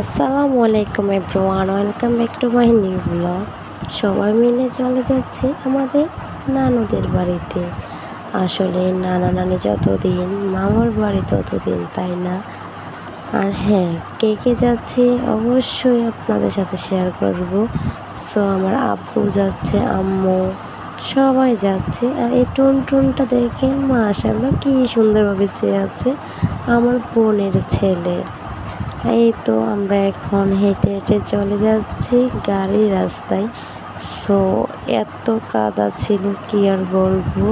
আসসালামু আলাইকুম everyone, welcome back to my new blog. সবাই মিলে চলে যাচ্ছি আমাদের নানুদের বাড়িতে। আসলে নানা নানি যতদিন, মামার বাড়ি ততদিন, তাই না? আর হ্যাঁ, কে কে যাচ্ছি অবশ্যই আপনাদের সাথে শেয়ার করব। সো আমার আব্বু যাচ্ছে, আম্মু, সবাই যাচ্ছে। আর এই টুনটুনটা দেখেন, মাশাআল্লাহ কি সুন্দরভাবে চেয়ে আছে, আমার বোনের ছেলে। এই তো আমরা এখন হেঁটে হেঁটে চলে যাচ্ছি গাড়ির রাস্তায়। সো এত কাদা ছিল, কি আর বলবো।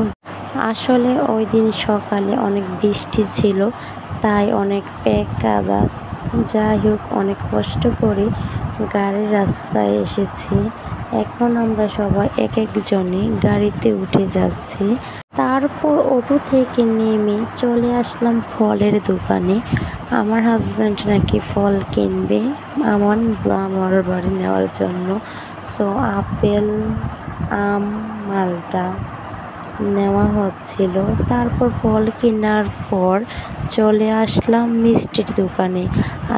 আসলে ওই দিন সকালে অনেক বৃষ্টি ছিল, তাই অনেক প্যাক কাদা। যাই হোক, অনেক কষ্ট করে গাড়ির রাস্তায় এসেছি। এখন আমরা সবাই এক একজনে গাড়িতে উঠে যাচ্ছি। তারপর অটো থেকে নেমে চলে আসলাম ফলের দোকানে। আমার হাজব্যান্ড নাকি ফল কিনবে আমার বাড়ি নেওয়ার জন্য। সো আপেল, আম, মালটা নেওয়া হচ্ছিল। তারপর ফল কেনার পর চলে আসলাম মিষ্টির দোকানে।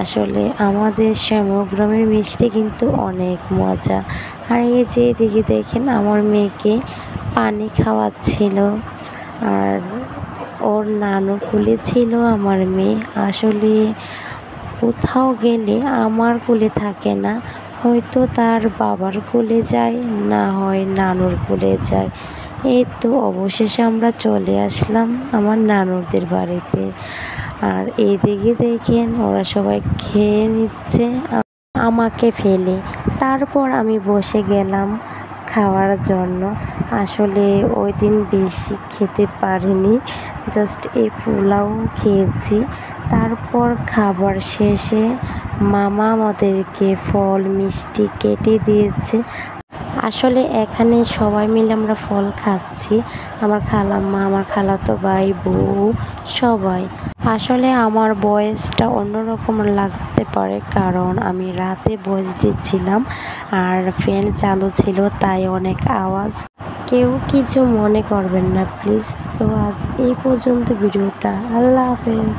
আসলে আমাদের শ্যামগ্রামের মিষ্টি কিন্তু অনেক মজা। আর এই যে এদিকে দেখেন, আমার মেয়েকে পানি খাওয়াচ্ছিল, আর ওর নানু কোলে ছিল আমার মেয়ে। আসলে কোথাও গেলে আমার কোলে থাকে না, হয়তো তার বাবার কোলে যায়, না হয় নানুর কোলে যায়। এই তো অবশেষে আমরা চলে আসলাম আমার নানুদের বাড়িতে। আর এইদিকে দেখেন ওরা সবাই খেয়ে নিচ্ছে আমাকে ফেলে। তারপর আমি বসে গেলাম খাওয়ার জন্য। আসলে ওই দিন বেশি খেতে পারিনি, জাস্ট এই পোলাও খেয়েছি। তারপর খাবার শেষে মামা আমাদেরকে ফল মিষ্টি কেটে দিয়েছে। আসলে এখানে সবাই মিলে আমরা ফল খাচ্ছি, আমার খালাম্মা, আমার খালাতো ভাই, বউ, সবাই। আসলে আমার ভয়েসটা অন্যরকম লাগতে পারে, কারণ আমি রাতে ভয়েস দিচ্ছিলাম আর ফ্যান চালু ছিল, তাই অনেক আওয়াজ। কেউ কিছু মনে করবেন না প্লিজ। সো আজ এই পর্যন্ত ভিডিওটা। আল্লাহ হাফেজ।